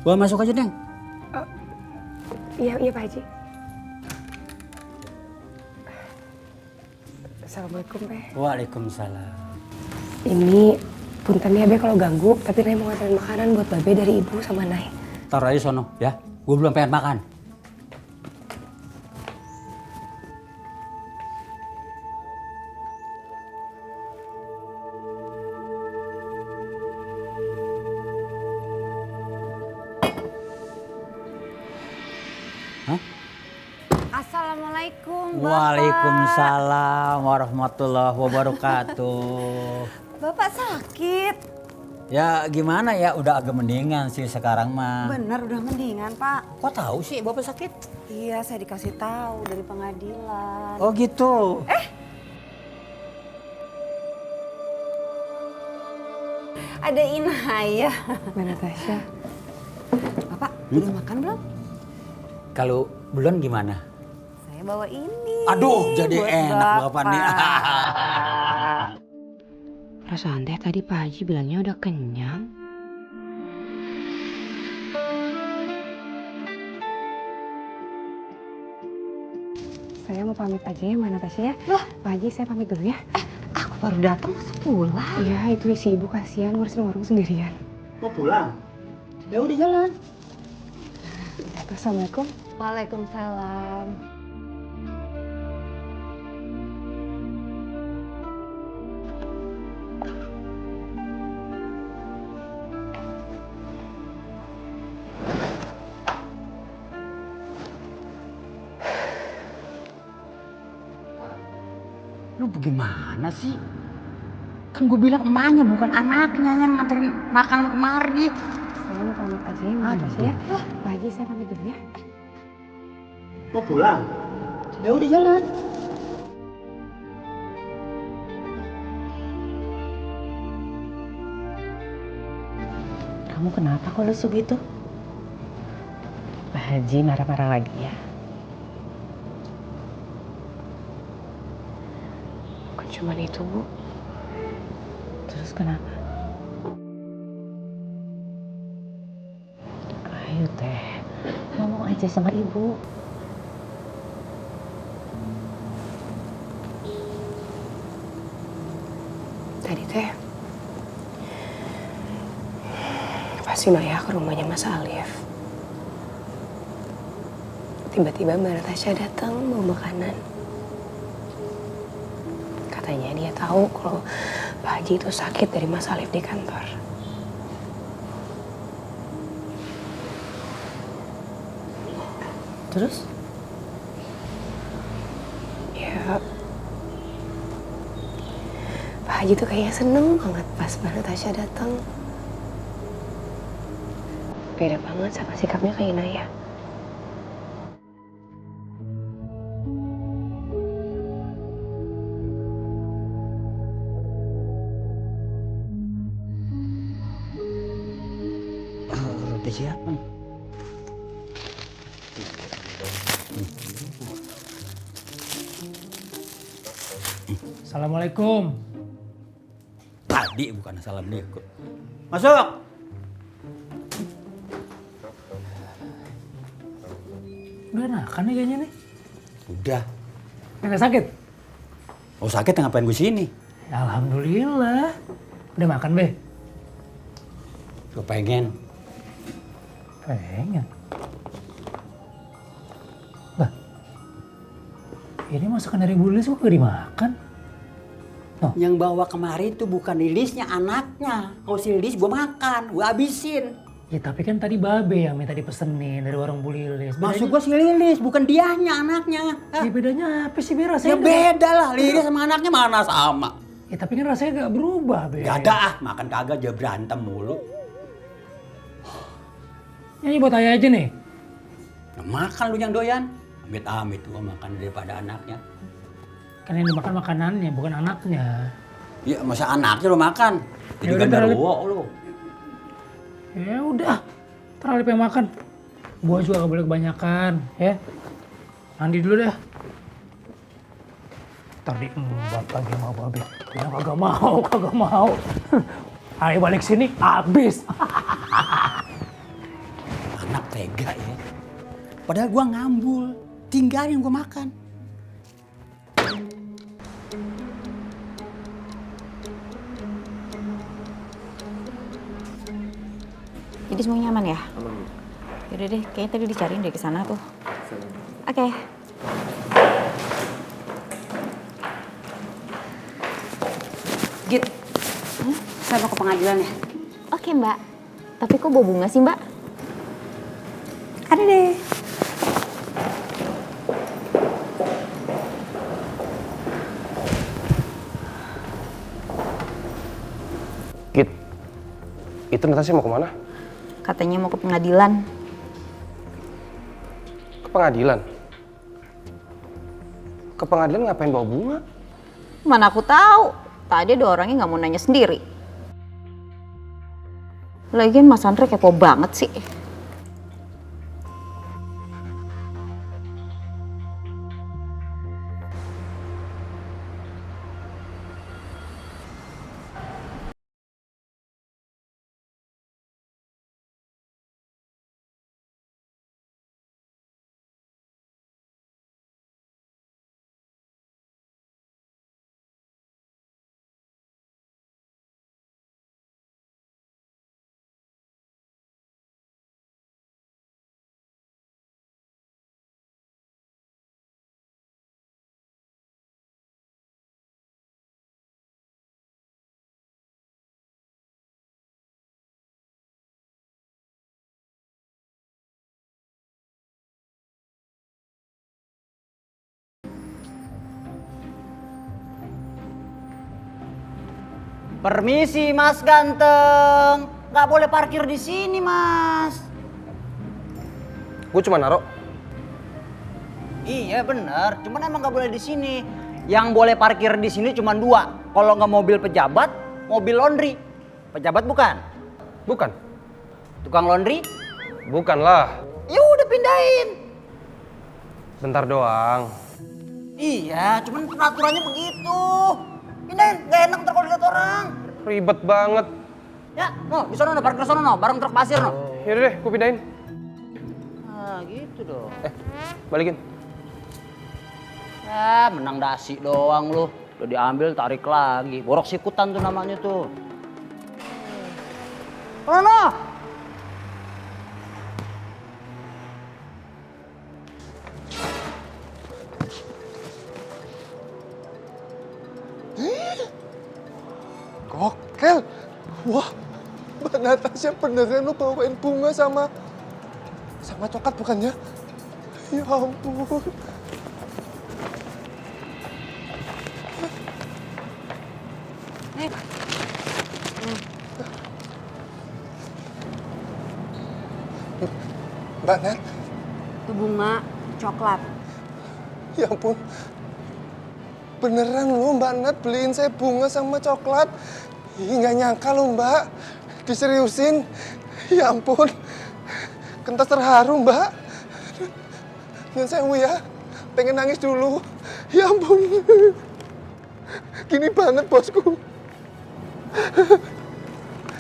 Gua masuk aja, Neng. Iya Pak Haji. Assalamualaikum Be. Waalaikumsalam. Ini punten ya Be kalau ganggu, tapi Nay mau nganterin makanan buat Babe dari Ibu sama Nay. Taruh aja sono, ya. Gua belum pengen makan. Hah? Assalamualaikum Bapak. Waalaikumsalam warahmatullahi wabarakatuh. Bapak sakit? Ya gimana ya, udah agak mendingan sih sekarang mah. Bener udah mendingan Pak. Kok tahu sih Bapak sakit? Iya saya dikasih tahu dari pengadilan. Oh gitu. Ada Inaya. Mbak Natasha. Bapak udah makan belum? Kalau belum gimana? Saya bawa ini. Aduh, jadi buat enak Bapak nih. Perasaan teh tadi Pak Haji bilangnya udah kenyang. Saya mau pamit aja ya Mbak Natasha ya. Loh? Pak Haji saya pamit dulu ya. Aku baru datang masa pulang. Iya itu si Ibu kasihan ngurusin warung sendirian. Mau pulang? Ya udah jalan. Assalamualaikum. Waalaikumsalam. Lu bagaimana sih? Kan gue bilang emaknya bukan anaknya yang nganterin makan kemari. Saya mau pamit aja ya Mbak Natasha ya. Pak Haji saya pamit dulu ya. Mau pulang? Ya udah jalan. Kamu kenapa kok lesu gitu? Pak Haji marah-marah lagi ya? Bukan cuma itu, Bu. Terus kenapa? Ayo teh, ngomong aja sama Ibu. Tadi teh, pas Inaya ke rumahnya Mas Alif. Tiba-tiba Mbak Natasha datang mau makanan. Katanya dia tahu kalau Pak Haji itu sakit dari Mas Alif di kantor. Terus? Ya, Pak Haji tuh kayaknya seneng banget pas Mbak Natasha datang. Beda banget sama sikapnya ke Inaya. Roti siapa? Assalamualaikum. Tadi bukan assalamualaikum. Masuk. Udah enakan nih kayaknya nih. Udah. Nggak sakit? Oh sakit ngapain gue sini? Ya, alhamdulillah. Udah makan, Be? Gue pengen. Pengen. Lah, ini masakan dari Bu Lilis kok gak dimakan? Yang bawa kemari itu bukan Lilisnya, anaknya. Kalau si Lilis gue makan, gue habisin. Ya tapi kan tadi Babe yang minta dipesenin dari warung Bu Lilis. Maksud gue si Lilis, bukan dianya, anaknya. Ya bedanya apa sih, Be? Ya Rasanya beda lah, Lilis sama anaknya mana sama. Ya tapi kan rasanya gak berubah, Be. Gak ada ah, makan kagak aja berantem mulu. Ini buat ayah aja nih. Nah, makan lu yang doyan. Amit-amit gue makan daripada anaknya. Kan yang dimakan makanannya, bukan anaknya. Ya masa anaknya lu makan? Jadi Ya udah, genderuwo lu. Ya udah, terlalu pengen makan. Gua juga gak boleh kebanyakan, ya. Mandi dulu dah. Tadi embat lagi mau Babe. Ya kagak mau. Ayo balik sini, habis. Tega ya. Padahal gua ngambul, tinggalin gua makan. Jadi semua nyaman ya? Yaudah deh, kayaknya tadi dicariin deh ke sana tuh. Oke. Git, saya mau ke pengadilan ya. Oke mbak, tapi kok bawa bunga sih mbak? Ada deh. Git, itu Natasha mau kemana? Katanya mau ke pengadilan. Ke pengadilan? Ke pengadilan ngapain bawa bunga? Mana aku tahu, tadi ada orangnya nggak mau nanya sendiri. Lagian Mas Andre kepo banget sih. Permisi Mas ganteng, nggak boleh parkir di sini Mas. Gue cuma naruh. Iya bener, cuman emang nggak boleh di sini. Yang boleh parkir di sini cuma 2. Kalau nggak mobil pejabat, mobil laundry. Pejabat bukan? Bukan? Tukang laundry? Bukan lah. Ya udah pindahin. Bentar doang. Iya, cuman peraturannya begitu. Pindahin, nggak enak ntar kalau dilihat orang. Ribet banget. Ya, no, di sana no, parkir sana no, bareng truk pasir no. Yaudah deh, gue pindahin. Nah, gitu dong. Balikin. Ya, menang dasi doang lu. Udah diambil, tarik lagi. Borok sikutan tuh namanya tuh. Mana? Gokel. Wah, Mbak Natasha beneran lu bawain bunga sama coklat bukannya? Ya ampun. Mbak Nat, Itu bunga coklat. ya ampun. Beneran lu Mbak Nat beliin saya bunga sama coklat. Ih, nggak nyangka lu Mbak. Diseriusin. Ya ampun. Kentas terharu Mbak. Nyun sewu ya. Pengen nangis dulu. Ya ampun. Gini banget bosku.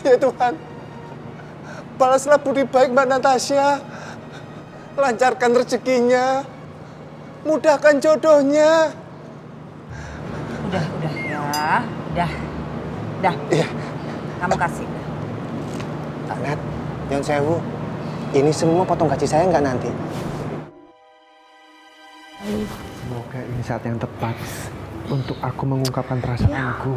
Ya Tuhan. Balaslah budi baik Mbak Natasha. Lancarkan rezekinya. Mudahkan jodohnya. Udah ya. Udah. Iya. Kamu kasih. Mbak Nat, Nyun sewu. Ini semua potong gaji saya nggak nanti? Semoga ini saat yang tepat untuk aku mengungkapkan perasaanku.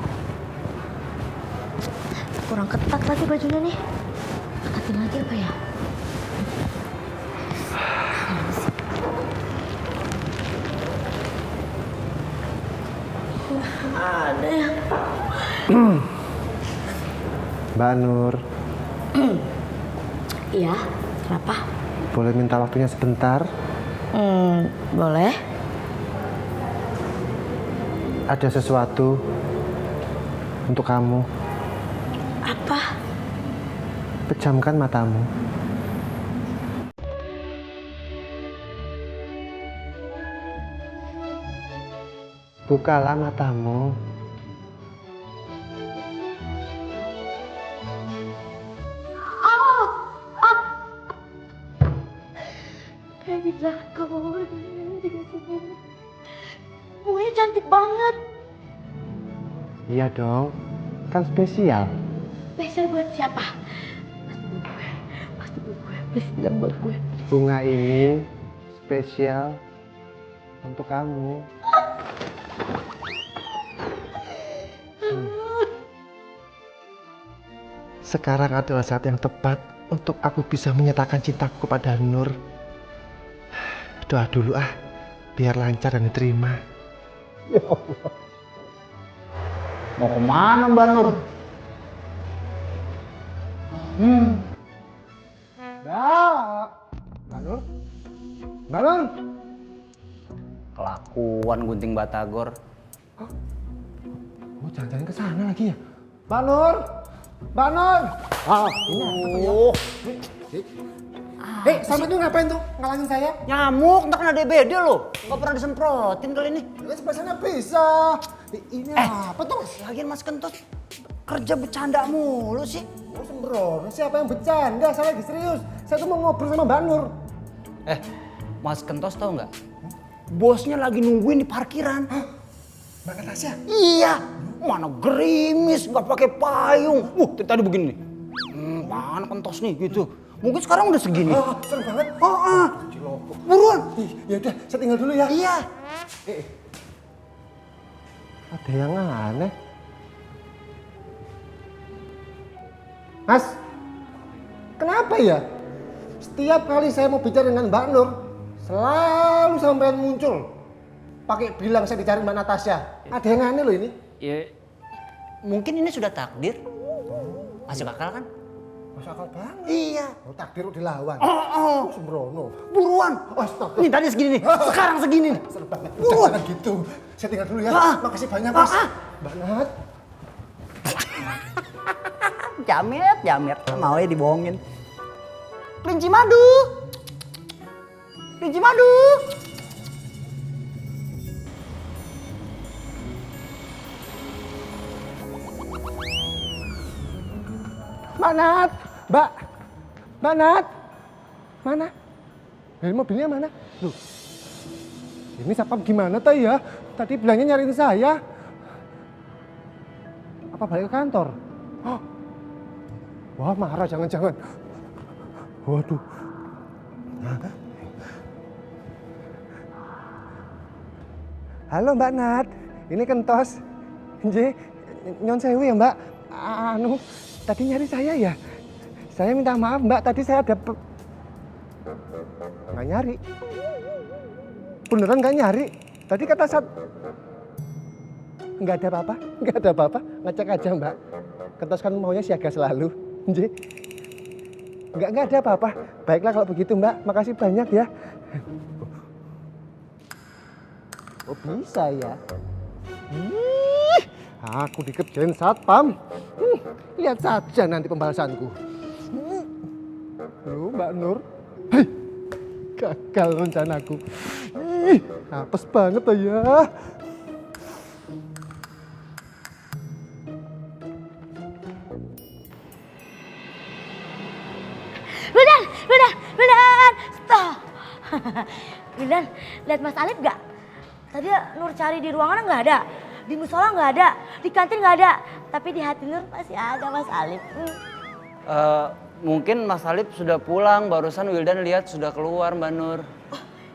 Kurang ketat lagi bajunya nih. Ketatin lagi apa ya? Ada yang... Mbak Nur, Iya, kenapa? boleh minta waktunya sebentar? Boleh. Ada sesuatu untuk kamu. Apa? Pejamkan matamu. Bukalah matamu. Bunganya cantik banget. Iya dong, kan spesial. Spesial buat siapa? Pasti buat gue. Please bilang buat gue. Bunga ini spesial untuk kamu. Sekarang adalah saat yang tepat untuk aku bisa menyatakan cintaku kepada Nur. Doa dulu biar lancar dan diterima. Ya Allah. Mau kemana Mbak Nur? Mbak Nur? Mbak Nur? Kelakuan gunting batagor. Oh, jangan-jangan ke sana lagi ya? Mbak Nur? Mbak Nur! Ini apa tuh? Sama tuh ngapain tuh? Ngalangin saya? Nyamuk, ntar kena DBD lo. Nggak pernah disemprotin kali ini. Sebelah sana bisa. Ini apa tuh? Lagian Mas Kentot kerja bercanda mulu sih. Oh, sembrono. Siapa yang bercanda? Saya lagi serius. Saya tuh mau ngobrol sama Mbak Nur. Mas Kentos tau nggak? Bosnya lagi nungguin di parkiran. Mbak Natasha? Iya, mana gerimis, nggak pakai payung. Tadi begini nih. Mana Kentos nih gitu. Mungkin sekarang udah segini. Seru banget. Buruan. Ya udah, saya tinggal dulu ya. Iya. Ada yang aneh. Mas, kenapa ya? Setiap kali saya mau bicara dengan Mbak Nur, selalu sampean muncul. Pakai bilang saya dicari Mbak Natasha. Ada yang aneh loh ini. Ya, mungkin ini sudah takdir. Masuk akal kan? Masuk akal banget. Iya. Oh, takdir dilawan. Sembrono. Buruan. Astaga. Nih tadi segini nih. Sekarang segini nih. Seru banget. Buruan. Jangan gitu. Saya tinggal dulu ya. Makasih banyak, Mas. Mbak Nat. Jamet. Mau ya dibohongin. Kelinci madu. Mbak Nat. Mbak Nat. Mana? Dari mobilnya mana? Loh. Ini sapam gimana tuh ya? Tadi bilangnya nyariin saya. Apa balik ke kantor? Wah, marah jangan-jangan. Waduh. Halo Mbak Nat, ini Kentos. Nyon sewu ya Mbak. Tadi nyari saya ya. Saya minta maaf Mbak, tadi saya ada nggak nyari. Beneran nggak nyari. Tadi kata saat nggak ada apa-apa, ngecek aja Mbak. Kentos kan maunya siaga selalu. Nggak ada apa-apa. Baiklah kalau begitu Mbak, makasih banyak ya. Oh bisa ya? Aku dikerjain satpam. Lihat saja nanti pembalasanku. Loh Mbak Nur. Hei, gagal rencanaku. Apes banget ya. Wildan, stop. Wildan, lihat Mas Alif gak? Tadi Nur cari di ruangan nggak ada, di musola nggak ada, di kantin nggak ada, tapi di hati Nur masih ada Mas Alif. Mungkin Mas Alif sudah pulang, barusan Wildan lihat sudah keluar Mbak Nur.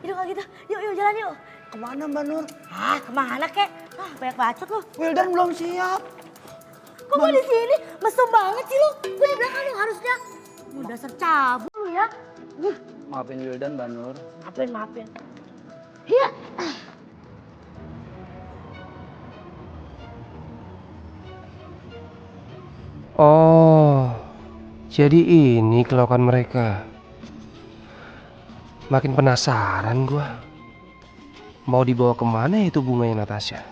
Yuk kalau gitu, yuk jalan yuk. Kemana Mbak Nur? Kemana kek? Banyak bacot lu. Wildan belum siap. Kok gue di sini? Mesum banget sih lu. Gue di belakang lu harusnya. Lu dasar cabul lu ya. Maafin Wildan Mbak Nur. Maafin. Iya. Oh, jadi ini kelakuan mereka. Makin penasaran gua. Mau dibawa kemana ya itu bunganya Natasha?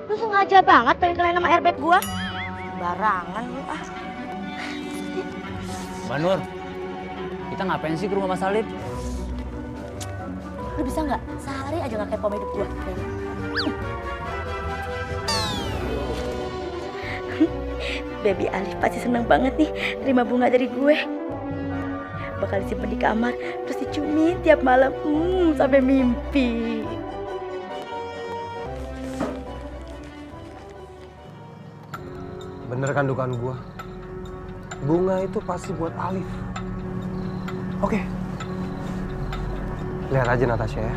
Lu sengaja banget pengen kalian sama airbag gua. Barangan lu Mbak Nur, kita ngapain sih ke rumah Mas Alif? Lu bisa nggak sehari aja nggak kepo sama hidup gue? Baby Alif pasti seneng banget nih terima bunga dari gue. Bakal disimpan di kamar, terus dicumin tiap malam, sampai mimpi. Bener kan dugaan gua? Bunga itu pasti buat Alif. Oke. Lihat aja Natasha ya.